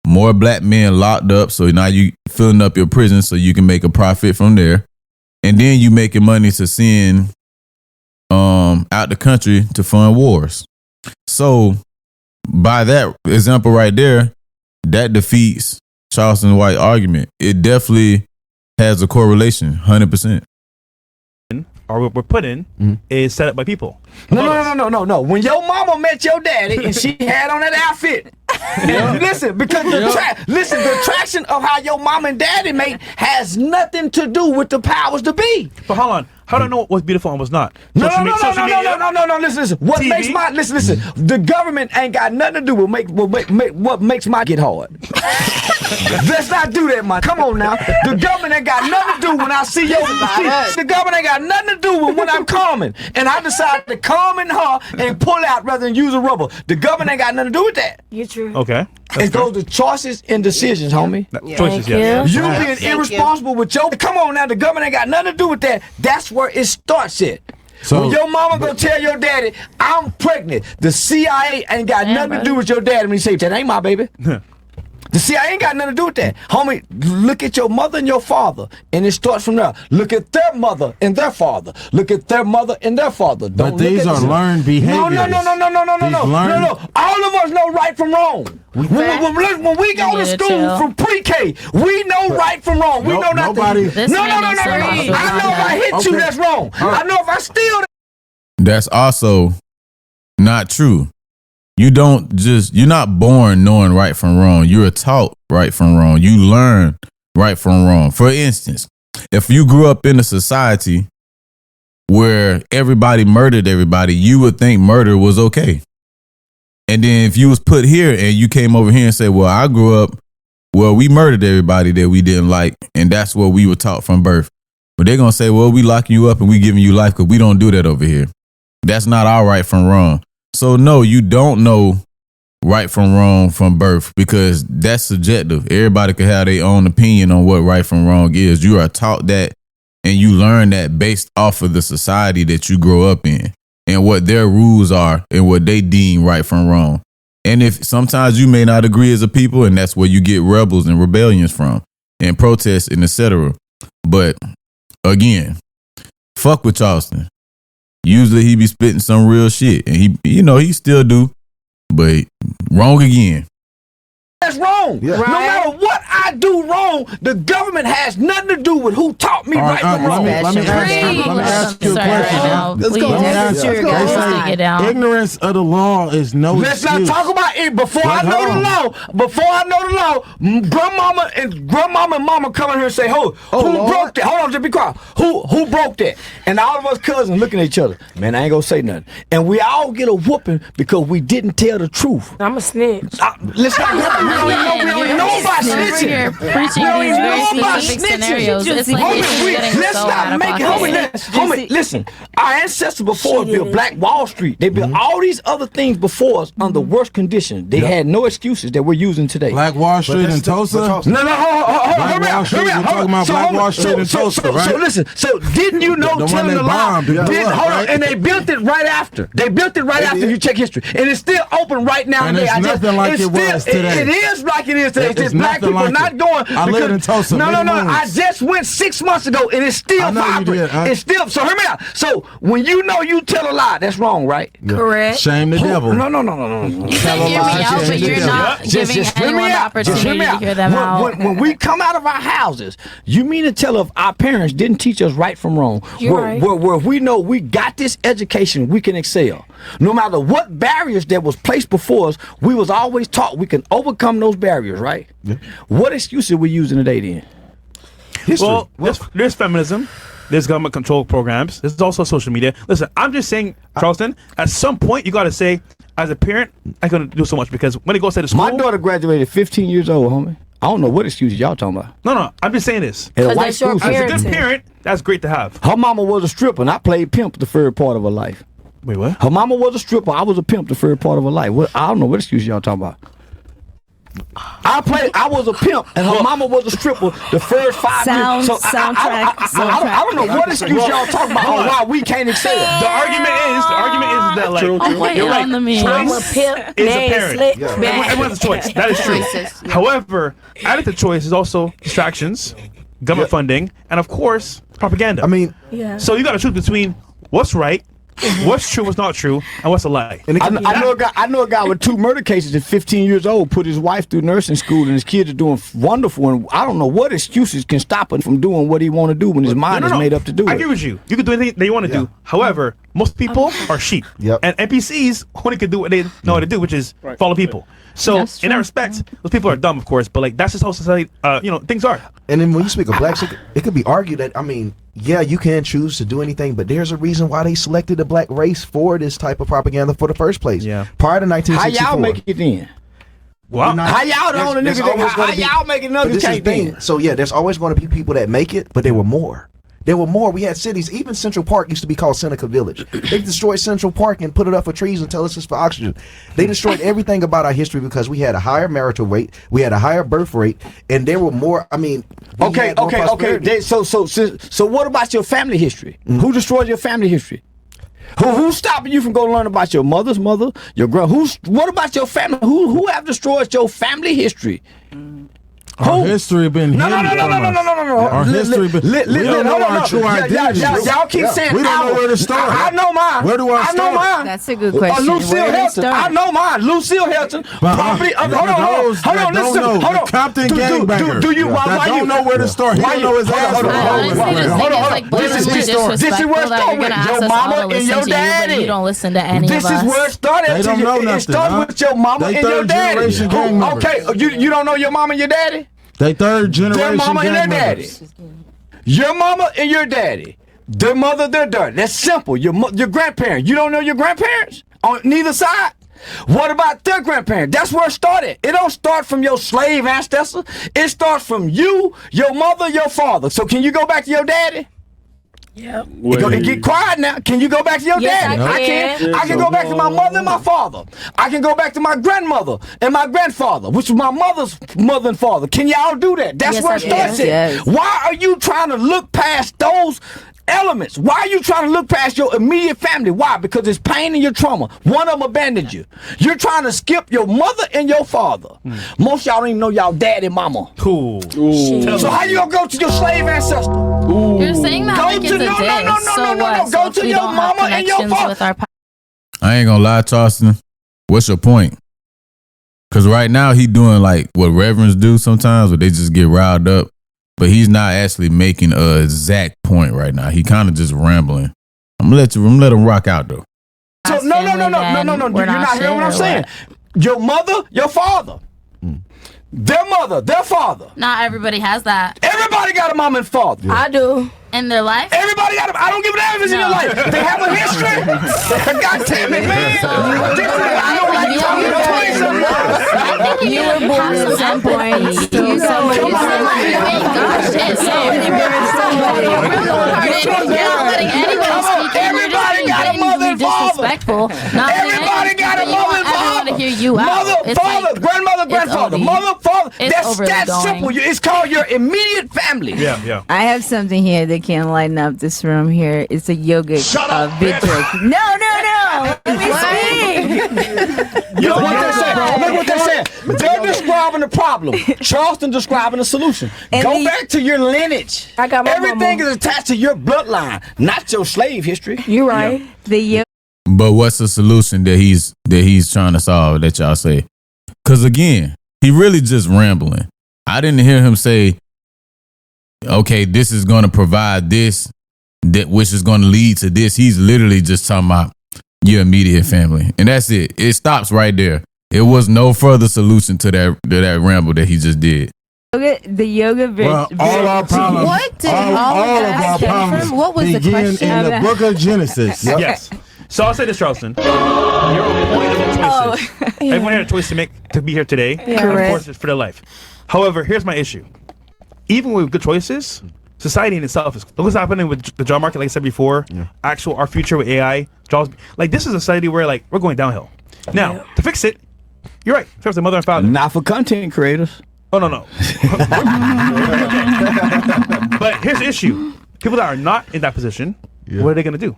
more black men locked up. So now you filling up your prison so you can make a profit from there. And then you making money to send out the country to fund wars. So by that example right there, that defeats Charleston White argument. It definitely has a correlation, 100%. Or what we're put in is set up by people. No. When your mama met your daddy and she had on that outfit, listen, because the attraction of how your mom and daddy mate has nothing to do with the powers to be. But hold on. How do I know what's beautiful and what's not? No. Listen. What makes my listen? The government ain't got nothing to do with what makes my get hard. Let's not do that, man. Come on now. The government ain't got nothing to do when I see your. The government ain't got nothing to do with when I'm calming, and I decide to calm in her and pull out rather than use a rubber. The government ain't got nothing to do with that. You're true. Okay. It goes to choices and decisions, homie. Choices, yeah. You being irresponsible with your. Come on now, the government ain't got nothing to do with that. That's where it starts at. So when your mama gonna tell your daddy, I'm pregnant, the CIA ain't got nothing to do with your daddy when he say, that ain't my baby. The CIA ain't got nothing to do with that. Homie, look at your mother and your father, and it starts from there. Look at their mother and their father. Look at their mother and their father. But these are learned behaviors. No. All of us know right from wrong. When we go to school from pre-K, we know right from wrong. We know not to. No. I know if I hit you, that's wrong. I know if I steal. That's also not true. You're not born knowing right from wrong. You're taught right from wrong. You learn right from wrong. For instance, if you grew up in a society where everybody murdered everybody, you would think murder was okay. And then if you was put here and you came over here and said, well, I grew up, well, we murdered everybody that we didn't like, and that's what we were taught from birth. But they're going to say, well, we locking you up and we giving you life because we don't do that over here. That's not our right from wrong. So no, you don't know right from wrong from birth because that's subjective. Everybody can have their own opinion on what right from wrong is. You are taught that and you learn that based off of the society that you grow up in and what their rules are and what they deem right from wrong. And if sometimes you may not agree as a people, and that's where you get rebels and rebellions from and protests and etc. But again, fuck with Charleston. Usually he be spitting some real shit, and he still do, but wrong again. That's wrong. Yeah. Right. No matter what I do wrong, the government has nothing to do with who taught me right from wrong. Let me ask you a question. Let's go. Ignorance of the law is no excuse. Let's not talk about it. Before I know the law, grandmama and mama come in here and say, who broke that? Hold on, just be quiet. Who broke that? And all of us cousins looking at each other. Man, I ain't gonna say nothing. And we all get a whooping because we didn't tell the truth. I'm a snitch. Let's not go. We don't know about snitching. you're preaching these very specific scenarios. It's like you're getting Let's so not out of make it. pocket. Homie, listen. Our ancestors before us built Black Wall Street. They built all these other things before us under worse conditions. They had no excuses that we're using today. Black Wall Street in Tulsa? No, hold on. Black Wall Street, we're talking about Black Wall Street in Tulsa, right? So listen, so didn't you know, telling the lie, hold on, and they built it right after. They built it right after, you check history. And it's still open right now. And it's nothing like it was today. It is like it is today. It's black people like not going. I live in Tulsa. No. I just went 6 months ago, and it's still vibrant. It's still, so hear me out. So when you know you tell a lie, that's wrong, right? Correct. Shame the devil. No. You say hear me out, but you're not giving anyone the opportunity to hear them out. When we come out of our houses, you mean to tell if our parents didn't teach us right from wrong? Where we know we got this education, we can excel. No matter what barriers that was placed before us, we was always taught we can overcome those barriers, right? Yeah. What excuses are we using today then? History. Well, there's feminism. There's government control programs. There's also social media. Listen, I'm just saying, Charleston, at some point you got to say, as a parent, I couldn't do so much because when it goes to the school. My daughter graduated 15 years old, homie. I don't know what excuses y'all talking about. No, I'm just saying this. At a white school, as a good parent, that's great to have. Her mama was a stripper, and I played pimp the third part of her life. Wait, what? Her mama was a stripper. I was a pimp the third part of her life. I don't know what excuse y'all talking about. I was a pimp, and her mama was a stripper the first 5 years. So I don't know what excuse y'all talking about on why we can't excel. The argument is that like you're right. Choice is apparent. Everyone has a choice. That is true. However, added to choice is also distractions, government funding, and of course propaganda. I mean, so you got to choose between what's right, what's true, what's not true, and what's a lie. And I know a guy with 2 murder cases at 15 years old, put his wife through nursing school, and his kids are doing wonderful. And I don't know what excuses can stop him from doing what he want to do when his mind is made up to do it. I agree with you. You can do anything they want to do. However, most people are sheep. And NPCs only can do what they know how to do, which is follow people. So in that respect, those people are dumb, of course, but like that's just how society, things are. And then when you speak of blacks, it could be argued that, I mean, yeah, you can choose to do anything, but there's a reason why they selected the black race for this type of propaganda for the first place. Yeah. Prior to 1964. How y'all make it then? Well, how y'all the only niggas how y'all make it niggas can't then? So yeah, there's always going to be people that make it, but there were more. There were more. We had cities. Even Central Park used to be called Seneca Village. They destroyed Central Park and put it up for trees and tell us it's for oxygen. They destroyed everything about our history because we had a higher marital rate, we had a higher birth rate, and there were more. I mean, okay. So what about your family history? Mm-hmm. Who destroyed your family history? Who's stopping you from going to learn about your mother's mother, your grand? What about your family? Who have destroyed your family history? Our history been no. Our history been. We don't know our true identity. Y'all keep saying we don't know where to start. I know mine. Where do I start? I know mine. That's a good question. Lucille Helton. I know mine. Lucille Helton. Probably. Hold on. Listen. Hold on. Compton gangbanger. Do you? Why you know where to start? He don't know his ass. Hold on. This is where it started. Your mama and your daddy. You don't listen to any of us. This is where it started. They don't know nothing. It started with your mama and your daddy. Okay. You don't know your mama and your daddy? They third generation. Their mama and their daddy. Your mama and your daddy. Their mother, their daughter. That's simple. Your grandparents. You don't know your grandparents on neither side? What about their grandparents? That's where it started. It don't start from your slave ancestors. It starts from you, your mother, your father. So can you go back to your daddy? Yep. Get quiet now. Can you go back to your daddy? I can. I can go back to my mother and my father. I can go back to my grandmother and my grandfather, which was my mother's mother and father. Can y'all do that? That's where it starts. Yes. Why are you trying to look past those elements? Why are you trying to look past your immediate family? Why? Because it's pain and your trauma. One of them abandoned you. You're trying to skip your mother and your father. Most y'all don't even know y'all daddy and mama. Cool. So how you gonna go to your slave ancestor? You're saying that like it's a diss. So what? Go to your mama and your father. I ain't gonna lie, Charleston. What's your point? Because right now he doing like what reverends do sometimes, where they just get riled up. But he's not actually making an exact point right now. He kind of just rambling. I'm gonna let him rock out though. So no. You're not hearing what I'm saying. Your mother, your father. Their mother, their father. Not everybody has that. Everybody got a mom and father. Yeah. I do. In their life? Everybody got I don't give a damn if it's in your life. They have a history. God damn it, man. I don't like talking to 20-something. think you have some empathy. Everybody got a mother and father. Everybody got a mother and father. Hear you out. Mother, father, grandmother, grandfather, mother, father. That's simple. It's called your immediate family. Yeah. I have something here that can lighten up this room here. It's a yoga video. No. Let me speak. Look what they said. They're describing the problem. Charleston describing the solution. Go back to your lineage. I got my Everything is attached to your bloodline, not your slave history. You right. But what's the solution that he's trying to solve that y'all say? Because again, he really just rambling. I didn't hear him say, okay, this is going to provide this, that which is going to lead to this. He's literally just talking about your immediate family. And that's it. It stops right there. It was no further solution to that ramble that he just did. The yoga Well, all our problems, What did all of our came problems from? What was the begin question? in the book of Genesis. Yes. So I'll say this, Charleston. You're avoiding choices. Everyone had a choice to make to be here today. Yeah. Of course, it's for their life. However, here's my issue. Even with good choices, society in itself is. Look what's happening with the job market, like I said before. Yeah. Our future with AI. Jobs, like this is a society where like we're going downhill. Now, to fix it, you're right. First, the mother and father. Not for content creators. Oh, no. But here's the issue. People that are not in that position, what are they going to do?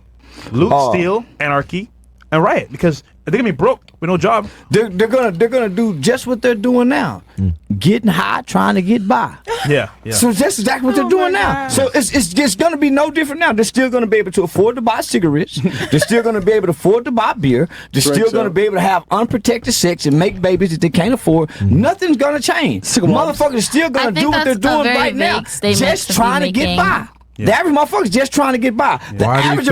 Loot, steal, anarchy, and riot. Because they're going to be broke with no job. They're gonna do just what they're doing now. Getting high, trying to get by. Yeah. So that's exactly what they're doing now. So it's gonna be no different now. They're still gonna be able to afford to buy cigarettes. They're still gonna be able to afford to buy beer. They're still gonna be able to have unprotected sex and make babies that they can't afford. Nothing's gonna change. Motherfuckers are still gonna do what they're doing right now. Just trying to get by. Yeah. The average motherfucker's just trying to get by. The average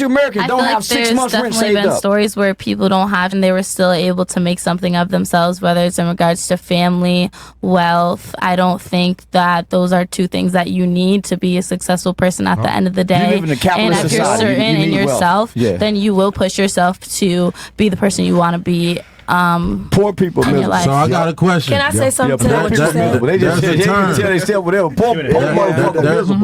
American don't have 6 months rent saved up. There's definitely been stories where people don't have and they were still able to make something of themselves, whether it's in regards to family, wealth. I don't think that those are two things that you need to be a successful person at the end of the day. You live in a capitalist and if you're society, certain in yourself, then you will push yourself to be the person you want to be. Poor people. So I got a question. Can I say something to what you said? They just tell themselves whatever.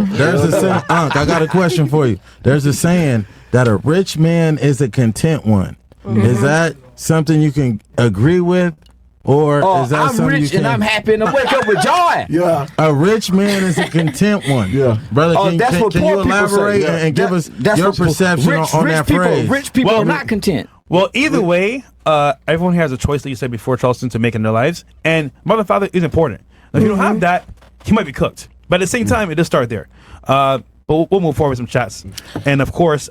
There's a saying. I got a question for you. There's a saying that a rich man is a content one. Is that something you can agree with? Or is that I'm something rich you can... and I'm happy and I wake up with joy. Yeah. A rich man is a content one. Yeah. Brother, can you elaborate and give us your perception on that phrase? Rich people are not content. Well, either way, everyone has a choice, like you said before, Charleston, to make in their lives. And mother and father is important. Now, if you don't have that, you might be cooked. But at the same time, it does start there. But we'll move forward with some chats. And of course,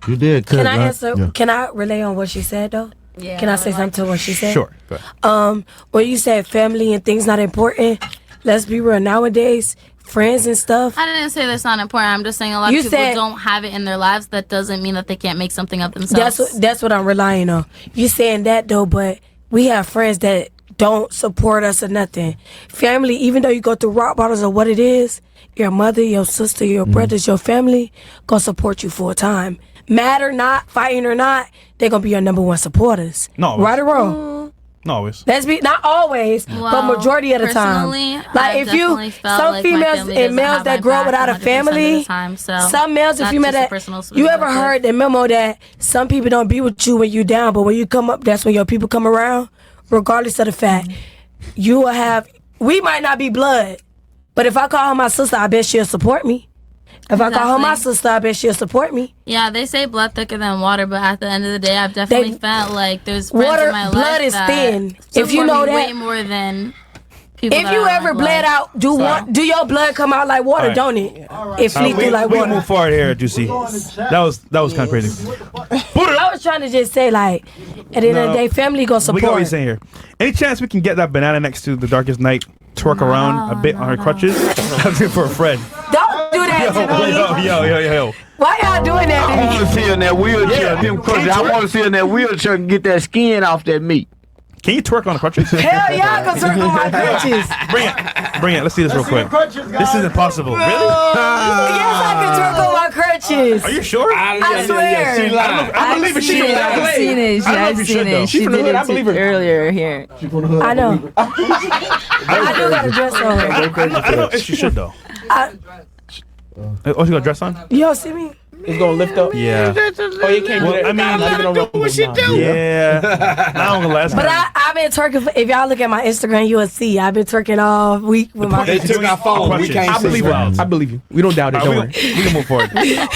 you did. Can I answer? Yeah. Can I relay on what she said though? Yeah. Can I say something to what she said? Sure. Go ahead. When you said family and things not important, let's be real. Nowadays, friends and stuff. I didn't say that's not important. I'm just saying a lot of people don't have it in their lives. That doesn't mean that they can't make something of themselves. That's what I'm relying on. You saying that though, but we have friends that don't support us or nothing. Family, even though you go through rock bottoms of what it is, your mother, your sister, your brothers, your family gonna support you full time. Mad or not, fighting or not, they're gonna be your number one supporters. No, right or wrong? Not always. Let's be not always, but majority of the time. Like if you, some females and males that grow up without a family, some males and females that you ever heard the memo that some people don't be with you when you down, but when you come up, that's when your people come around. Regardless of the fact, you will have. We might not be blood, but if I call her my sister, I bet she'll support me. If I call her my sister, I bet she'll support me. Yeah, they say blood thicker than water, but at the end of the day, I've definitely felt like there's friends in my life blood is that thin. If you know that, way more than people. If you ever bled out, do your blood come out like water? Don't it? It flees through like water. water. We move forward here, Juicy. That was kind of crazy. I was trying to just say like, at the end of the day, family gonna support. We got what you're saying here. Any chance we can get that banana next to the darkest night, twerk around a bit on her crutches? That's it for a friend. Don't do that to me. Yo. Why y'all doing that to me? I want to see her in that wheelchair. I want to see her in that wheelchair and get that skin off that meat. Can you twerk on the crutches? Hell yeah, I can twerk on my crutches. Bring it. Let's see this real quick. This is impossible. Really? Yes, I can twerk on my crutches. crutches. Are you sure? I swear. She lied. I believe it. She from the I've hood. seen it. I don't know I've if you seen should, though. it. She She from the did hood. I it believe her. earlier here. I know. I do got a dress on. I don't know if she should, though. Oh, she got a dress on? You don't see me? It's gonna lift up. Yeah. Oh, you can't do that. I mean, what she do? Yeah. I don't know last But time. I've been twerking. If y'all look at my Instagram, you will see I've been twerking all week with my. They took our phone. We can't I see. believe it. I believe you. We don't doubt it. All Don't right, worry. we can move forward. Then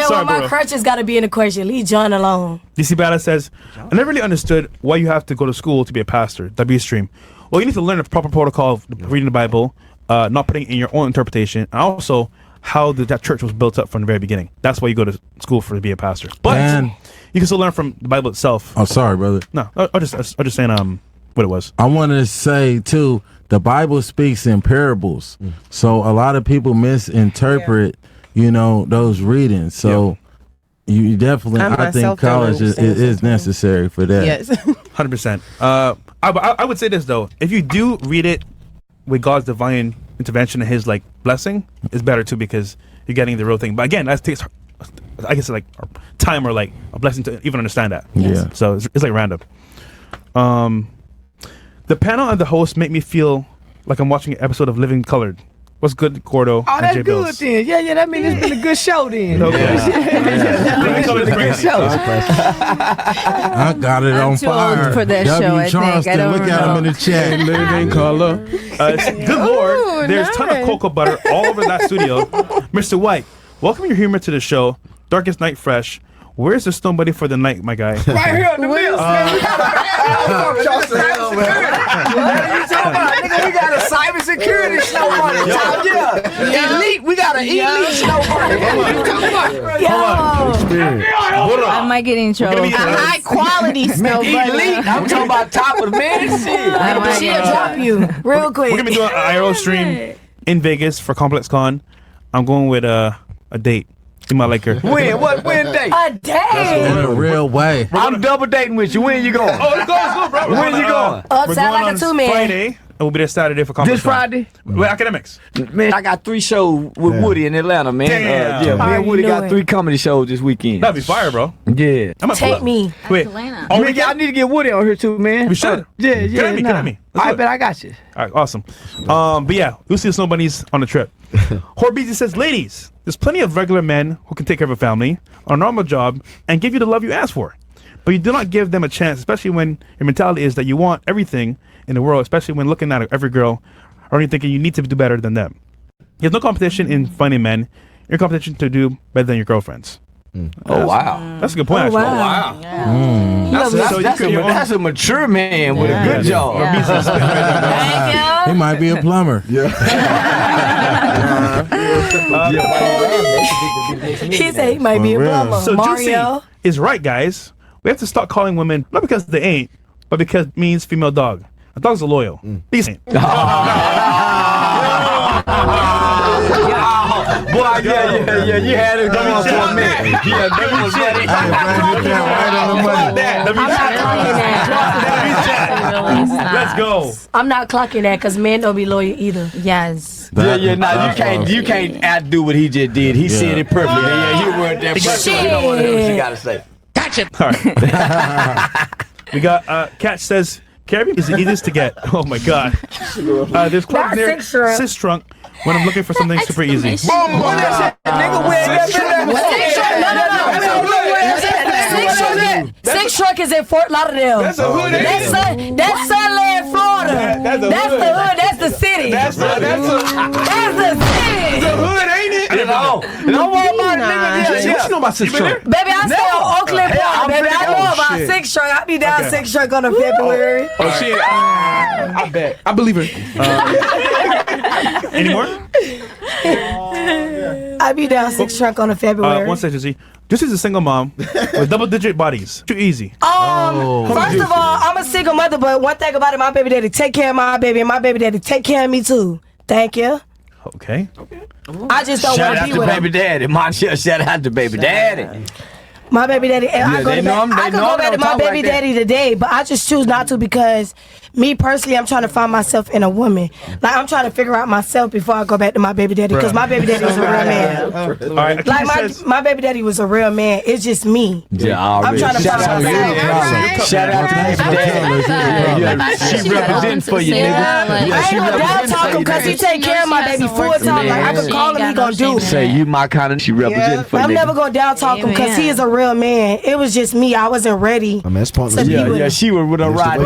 Sorry, my bro. crutches got to be in the question. Leave John alone. DC Bala says, I never really understood why you have to go to school to be a pastor. W stream. Well, you need to learn the proper protocol of reading the Bible, not putting in your own interpretation, and also how that church was built up from the very beginning. That's why you go to school to be a pastor. But you can still learn from the Bible itself. Oh, sorry, brother. No, I'm just saying what it was. I want to say too, the Bible speaks in parables, so a lot of people misinterpret, those readings. So you definitely, I think college is necessary for that. Yes. 100%. I would say this though: if you do read it with God's divine intervention and His blessing, it's better too because you're getting the real thing. But again, that takes, I guess, time or a blessing to even understand that. Yeah. So it's random. The panel and the host make me feel like I'm watching an episode of Living Colored. What's good, Gordo? Oh, and that's J. good Bills? then. Yeah, that means it's been a good show then. Okay. Living Colored is Good crazy. show. I got it on too old fire. for that show, I think. Charleston, I don't look at him in the chat. Living color. Good Lord, there's a ton of cocoa butter all over that studio. Mr. White, welcome your humor to the show. Darkest Night Fresh. Where's the stone buddy for the night, my guy? Right here in the middle, man. We got we got a cybersecurity snow bunny. Elite. We got an elite snow bunny. I might get in trouble. A high quality snow bunny. Elite. I'm talking about top of the man. Shit. She'll drop you real quick. We're gonna be doing an IRL stream in Vegas for Complex Con. I'm going with a date. You might like her. When date? A day. In a real way. I'm double dating with you. When you going? Oh, let's go, bro. When you going? Upside like a two-man. Friday, and we'll be there Saturday for Complex This Friday? With academics. Man, I got 3 shows with Woody in Atlanta, man. Damn. Me and Woody knew got it. 3 comedy shows this weekend. That'd be fire, bro. Yeah. I'm Take me. Wait. Atlanta. Oh, Man, y'all need to get Woody on here too, man. We should. Yeah. Get at me. Let's I do it. bet I got you. All right, awesome. But yeah, we'll see the snow bunnies on the trip. Horbeezy says, ladies, there's plenty of regular men who can take care of a family, a normal job, and give you the love you ask for. But you do not give them a chance, especially when your mentality is that you want everything in the world, especially when looking at every girl, or you're thinking you need to do better than them. There's no competition in finding men. Your competition to do better than your girlfriends. Oh, wow. That's a good point, Oh, actually. wow. That's a mature man with a good job. Thank you. He might be a plumber. He said he might be a plumber. So Mario. Juicy is right, guys. We have to start calling women not because they ain't, but because it means female dog. A dog's are loyal. These ain't. Boy, yeah, you had it going for a minute. Yeah, that was Right on the money. Let's go. I'm not clocking that because men don't be loyal either. Yes. You can't outdo what he just did. He said it perfectly. Yeah, you weren't there. You know what you gotta say. Gotcha. All right. We got Kat says carabiner is the easiest to get. Oh my god. There's clothes near sis trunk when I'm looking for something super easy. Six Truck is in Fort Lauderdale. That's a hood. That's Sunland, Florida. That's the hood. That's the city. That's the city. The hood, ain't it? Don't worry about it, nigga. What you know about Six Truck? Baby, I stay on Oakland Park, baby. I know about Six Truck. I'll be down Six Truck on February. Oh shit! I bet. I believe her. Any more? I'll be down Six Truck on February. One second, Juicy. Juicy's a single mom with double-digit bodies. Too easy. First of all, I'm a single mother, but one thing about it, my baby daddy take care of my baby, and my baby daddy take care of me too. Thank you. Okay. I just don't want to be with baby him. daddy. Shout out to baby daddy. My baby daddy, and I Yeah, go they to know bed. I could go back to my baby daddy today, but I just choose not to because me personally, I'm trying to find myself in a woman. Like I'm trying to figure out myself before I go back to my baby daddy because my baby daddy was a real man. All right, Like my baby daddy was a real man. It's just me. Yeah, I'm trying to find myself. Shout out to baby daddy. She representing for you, nigga. I ain't gonna down talk him because he take care of my baby full time. Like I could call him, he gonna do. Say you my kind of. She representing for you. I'm never gonna down talk him because he is a real man. It was just me. I wasn't ready. I mean, that's pointless. Yeah, she was with a ride.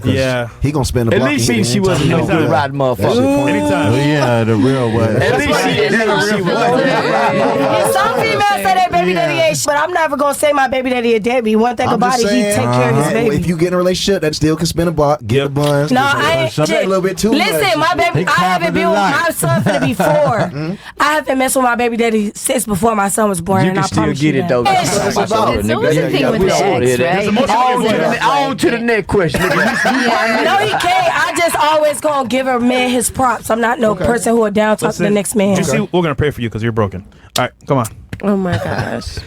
Yeah. He gonna spend the At block. least she wasn't no good riding motherfucker. Anytime. Yeah, the real way. At least she was. And some females say that baby daddy ain't, but I'm never gonna say my baby daddy a deadbeat. One thing about it, he take care of his baby. If you get in a relationship that still can spin a block, get a buns. No, I ain't. A little bit too Listen, much. my baby, I haven't been with my son for the before. I haven't messed with my baby daddy since before my son was born. You and can I still promise get you it though. On to the next question. No, he can't. I just always gonna give a man his props. I'm not no person who will down talk to the next man. You see, we're gonna pray for you because you're broken. All right, come on. Oh my gosh.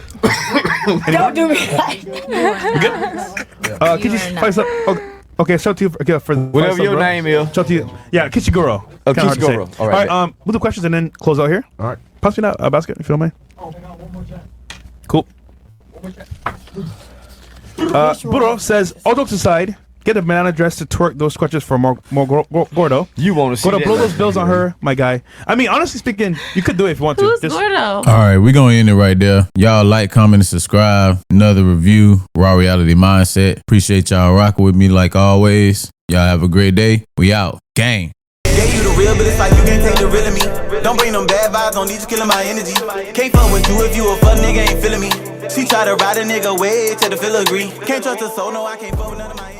Don't do me like that. Could you spice up? Okay, show to you for whatever your name is. Show to you. Yeah, Kishiguro. Oh, Kishiguro. All right. We'll do questions and then close out here. All right. Pass me a basket if you don't mind. Cool. Burro says, all jokes aside, get a banana dress to twerk those scratches for more Gordo. You want to see blow those bills on her, my guy. I mean, honestly speaking, you could do it if you want to. Who's Gordo? All right, we're going to end it right there. Y'all like, comment, and subscribe. Another review, Raw Reality Mindset. Appreciate y'all rocking with me like always. Y'all have a great day. We out. Gang. Gave you the real, but it's like you can't take the real of me. Don't bring them bad vibes, don't need you killing my energy. Can't fuck with you if you a fuck nigga ain't feeling me. She try to ride a nigga way till the feel agree. Can't trust her soul, no, I can't fuck with none of my